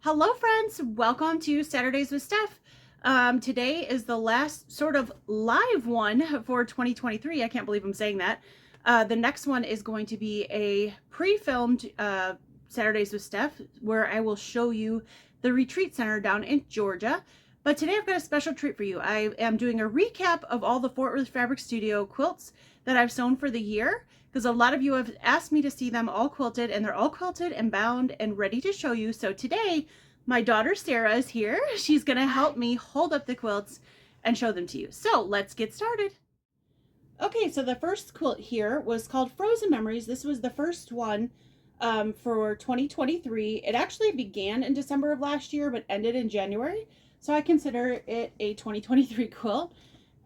Hello friends, welcome to Saturdays with Steph. Today is the last sort of live one for 2023. I can't believe I'm saying that. The next one is going to be a pre-filmed Saturdays with Steph, where I will show you the retreat center down in Georgia. But today I've got a special treat for you. I am doing a recap of all the Fort Worth Fabric Studio quilts that I've sewn for the year, because a lot of you have asked me to see them all quilted, and they're all quilted and bound and ready to show you. So today, my daughter Sarah is here. She's gonna help me hold up the quilts and show them to you. So let's get started. Okay, so the first quilt here was called Frozen Memories. This was the first one for 2023. It actually began in December of last year, but ended in January. So I consider it a 2023 quilt.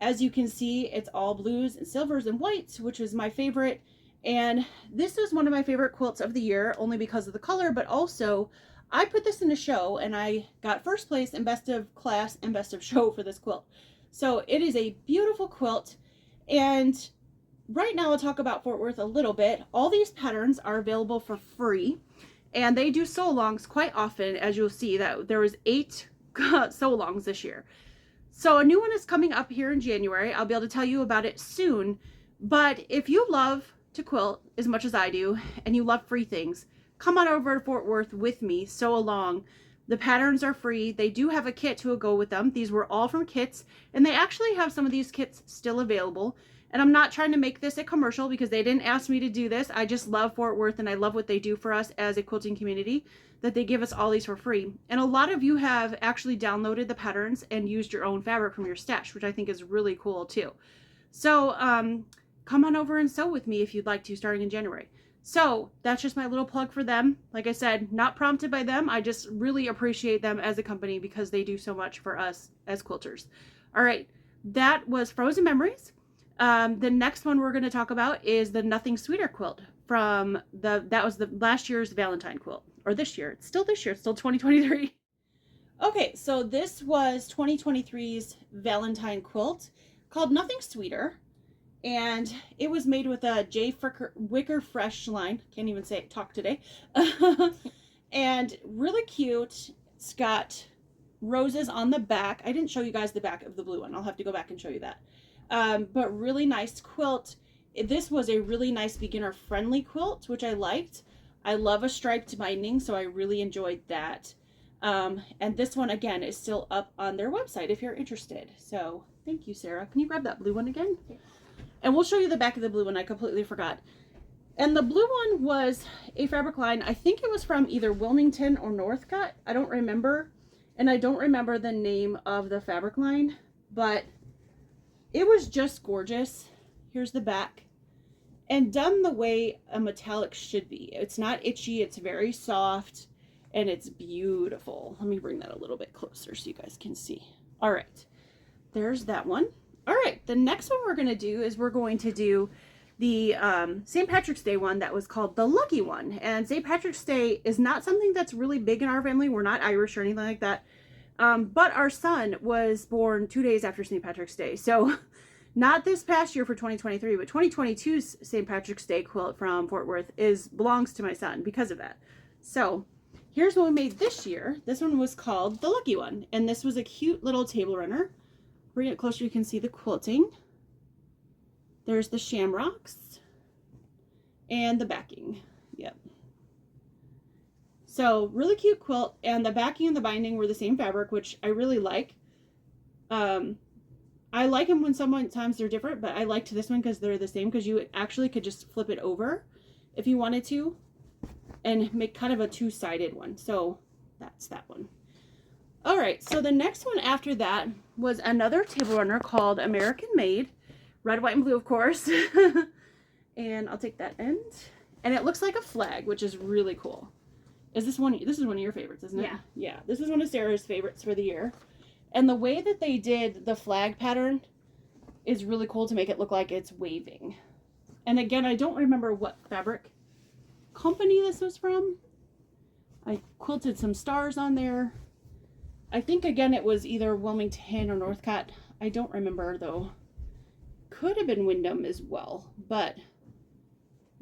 As you can see, it's all blues and silvers and whites, which is my favorite. And this is one of my favorite quilts of the year, only because of the color, but also I put this in a show and I got first place in best of class and best of show for this quilt. So it is a beautiful quilt. And right now I'll talk about Fort Worth a little bit. All these patterns are available for free, and they do sew-alongs quite often. As you'll see, that there was 8 sew-alongs this year. So a new one is coming up here in January. I'll be able to tell you about it soon. But if you love to quilt as much as I do, and you love free things, come on over to Fort Worth with me, sew along. The patterns are free. They do have a kit to go with them. These were all from kits, and they actually have some of these kits still available. And I'm not trying to make this a commercial because they didn't ask me to do this. I just love Fort Worth, and I love what they do for us as a quilting community, that they give us all these for free. And a lot of you have actually downloaded the patterns and used your own fabric from your stash, which I think is really cool too. So come on over and sew with me if you'd like to, starting in January. So that's just my little plug for them. Like I said, not prompted by them. I just really appreciate them as a company because they do so much for us as quilters. All right, that was Frozen Memories. The next one we're going to talk about is the Nothing Sweeter quilt from that was the last year's Valentine quilt, or this year. It's still this year. It's still 2023. Okay, so this was 2023's Valentine quilt called Nothing Sweeter. And it was made with a Wicker Fresh line. Can't even say it, talk today. And really cute. It's got roses on the back. I didn't show you guys the back of the blue one. I'll have to go back and show you that. But really nice quilt. This was a really nice beginner friendly quilt, which I liked. I love a striped binding, so I really enjoyed that. And this one again is still up on their website if you're interested. So thank you, Sarah. Can you grab that blue one again? Yeah. And we'll show you the back of the blue one. I completely forgot. And the blue one was a fabric line. I think it was from either Wilmington or Northcutt. I don't remember. And I don't remember the name of the fabric line, but it was just gorgeous. Here's the back. And done the way a metallic should be. It's not itchy. It's very soft. And it's beautiful. Let me bring that a little bit closer so you guys can see. All right. There's that one. All right, the next one we're going to do is we're going to do the St. Patrick's Day one that was called the Lucky One. And St. Patrick's Day is not something that's really big in our family. We're not Irish or anything like that. But our son was born 2 days after St. Patrick's Day. So not this past year for 2023, but 2022's St. Patrick's Day quilt from Fort Worth belongs to my son because of that. So here's what we made this year. This one was called the Lucky One. And this was a cute little table runner. Bring it closer, you can see the quilting. There's the shamrocks and the backing. Yep. So really cute quilt, and the backing and the binding were the same fabric, which I really like. I like them when sometimes they're different, but I liked this one because they're the same, because you actually could just flip it over if you wanted to and make kind of a two-sided one. So that's that one. All right, so the next one after that was another table runner called American Made, red, white, and blue, of course. And I'll take that end. And it looks like a flag, which is really cool. This is one of your favorites, isn't it? Yeah. Yeah, this is one of Sarah's favorites for the year. And the way that they did the flag pattern is really cool to make it look like it's waving. And again, I don't remember what fabric company this was from. I quilted some stars on there. I think, again, it was either Wilmington or Northcutt. I don't remember, though. Could have been Wyndham as well, but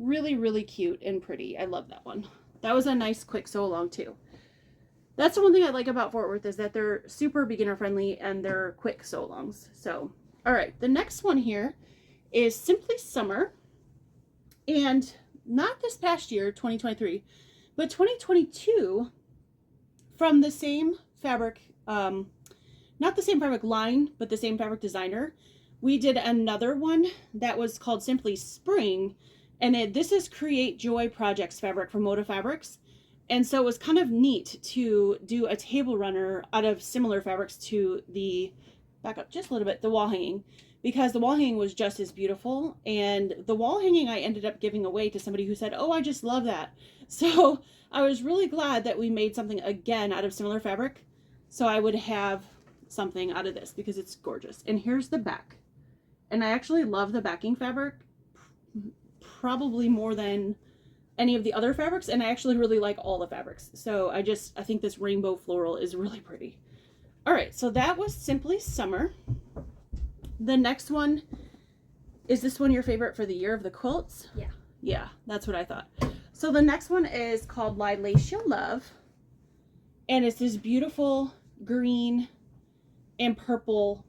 Really, really cute and pretty. I love that one. That was a nice quick sew along too. That's the one thing I like about Fort Worth is that they're super beginner friendly and they're quick sew alongs. So, all right, the next one here is Simply Summer. And not this past year, 2023, but 2022 from the same fabric, not the same fabric line, but the same fabric designer. We did another one that was called Simply Spring. And this is Create Joy Projects fabric from Moda Fabrics. And so it was kind of neat to do a table runner out of similar fabrics to the, back up just a little bit, the wall hanging, because the wall hanging was just as beautiful. And the wall hanging I ended up giving away to somebody who said, oh, I just love that. So I was really glad that we made something again out of similar fabric. So I would have something out of this because it's gorgeous. And here's the back. And I actually love the backing fabric probably more than any of the other fabrics, and I actually really like all the fabrics. So I think this rainbow floral is really pretty. All right, so that was Simply Summer. The next one, is this one your favorite for the year of the quilts? Yeah. Yeah, that's what I thought. So the next one is called Lie Lace You'll Love, and it's this beautiful green and purple,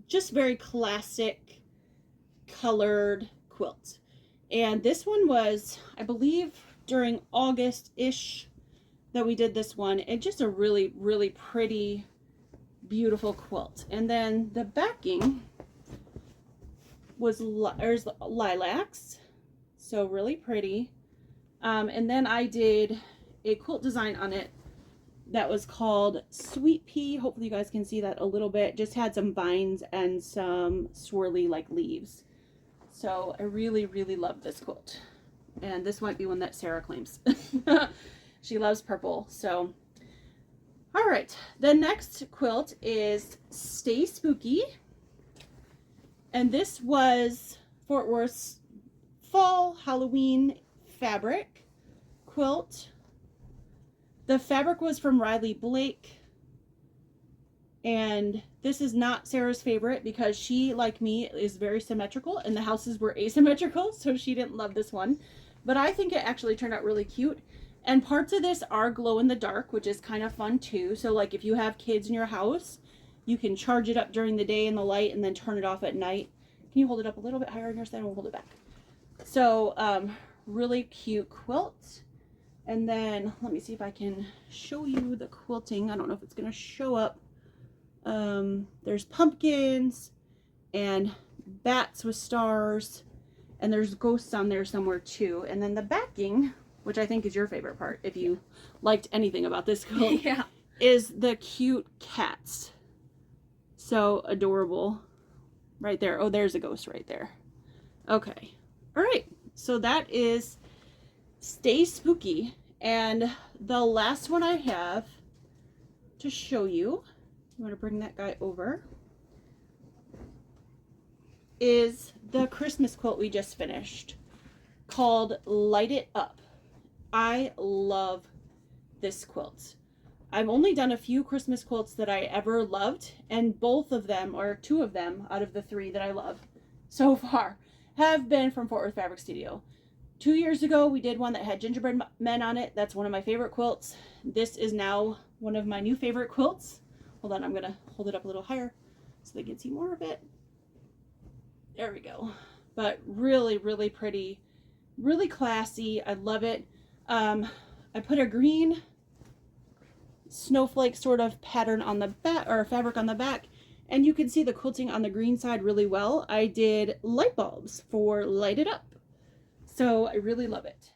just very classic colored quilt. And this one was, I believe, during August-ish that we did this one. And just a really, really pretty, beautiful quilt. And then the backing was lilacs. So really pretty. And then I did a quilt design on it that was called Sweet Pea. Hopefully you guys can see that a little bit. Just had some vines and some swirly like leaves. So I really, really love this quilt. And this might be one that Sarah claims. She loves purple. So, all right. The next quilt is Stay Spooky. And this was Fort Worth's fall Halloween fabric quilt. The fabric was from Riley Blake. And this is not Sarah's favorite because she, like me, is very symmetrical and the houses were asymmetrical, so she didn't love this one. But I think it actually turned out really cute. And parts of this are glow in the dark, which is kind of fun too. So like if you have kids in your house, you can charge it up during the day in the light and then turn it off at night. Can you hold it up a little bit higher on your side and we'll hold it back? So really cute quilt. And then let me see if I can show you the quilting. I don't know if it's going to show up. There's pumpkins and bats with stars, and there's ghosts on there somewhere too. And then the backing, which I think is your favorite part if you liked anything about this quilt, yeah, is the cute cats. So adorable right there. Oh, there's a ghost right there. Okay. All right. So that is Stay Spooky. And the last one I have to show you, I'm going to bring that guy over, is the Christmas quilt we just finished called Light It Up. I love this quilt. I've only done a few Christmas quilts that I ever loved, and both of them, or two of them out of the three that I love so far, have been from Fort Worth Fabric Studio. 2 years ago, we did one that had gingerbread men on it. That's one of my favorite quilts. This is now one of my new favorite quilts. Hold on, I'm going to hold it up a little higher so they can see more of it. There we go. But really, really pretty, really classy. I love it. I put a green snowflake sort of pattern on the back, or fabric on the back, and you can see the quilting on the green side really well. I did light bulbs for Light It Up. So I really love it.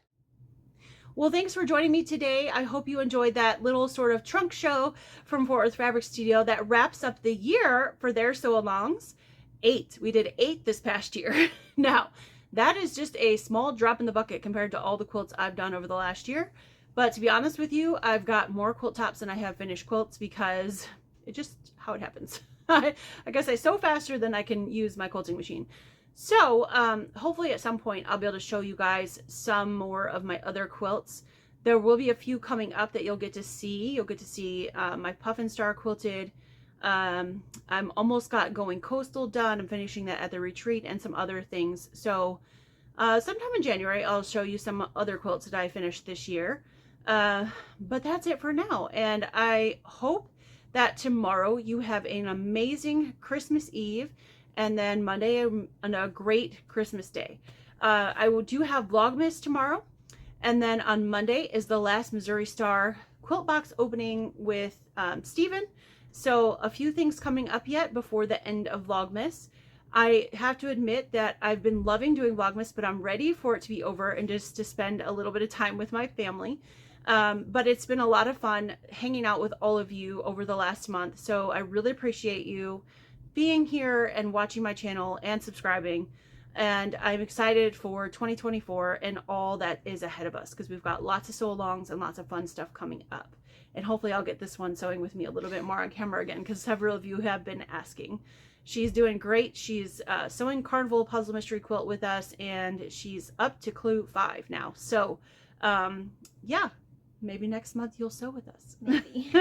Well, thanks for joining me today. I hope you enjoyed that little sort of trunk show from Fort Worth Fabric Studio that wraps up the year for their sew-alongs. 8. We did 8 this past year. Now, that is just a small drop in the bucket compared to all the quilts I've done over the last year. But to be honest with you, I've got more quilt tops than I have finished quilts because it just how it happens. I guess I sew faster than I can use my quilting machine. So hopefully at some point I'll be able to show you guys some more of my other quilts. There will be a few coming up that you'll get to see. You'll get to see my Puff and Star quilted. I'm almost got Going Coastal done. I'm finishing that at the retreat and some other things. So Sometime in January, I'll show you some other quilts that I finished this year. But that's it for now. And I hope that tomorrow you have an amazing Christmas Eve, and then Monday a great Christmas Day. I will do have Vlogmas tomorrow, and then on Monday is the last Missouri Star quilt box opening with Steven. So a few things coming up yet before the end of Vlogmas. I have to admit that I've been loving doing Vlogmas, but I'm ready for it to be over and just to spend a little bit of time with my family. But it's been a lot of fun hanging out with all of you over the last month. So I really appreciate you being here and watching my channel and subscribing. And I'm excited for 2024 and all that is ahead of us, because we've got lots of sew-alongs and lots of fun stuff coming up. And hopefully I'll get this one sewing with me a little bit more on camera again, because several of you have been asking. She's doing great. She's sewing Carnival Puzzle Mystery Quilt with us, and she's up to clue 5 now. So yeah, maybe next month you'll sew with us. Maybe.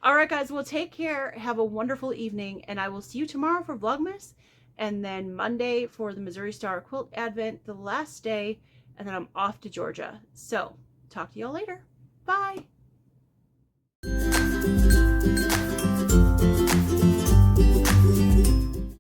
All right, guys, well, take care. Have a wonderful evening, and I will see you tomorrow for Vlogmas, and then Monday for the Missouri Star Quilt Advent, the last day, and then I'm off to Georgia. So talk to y'all later. Bye.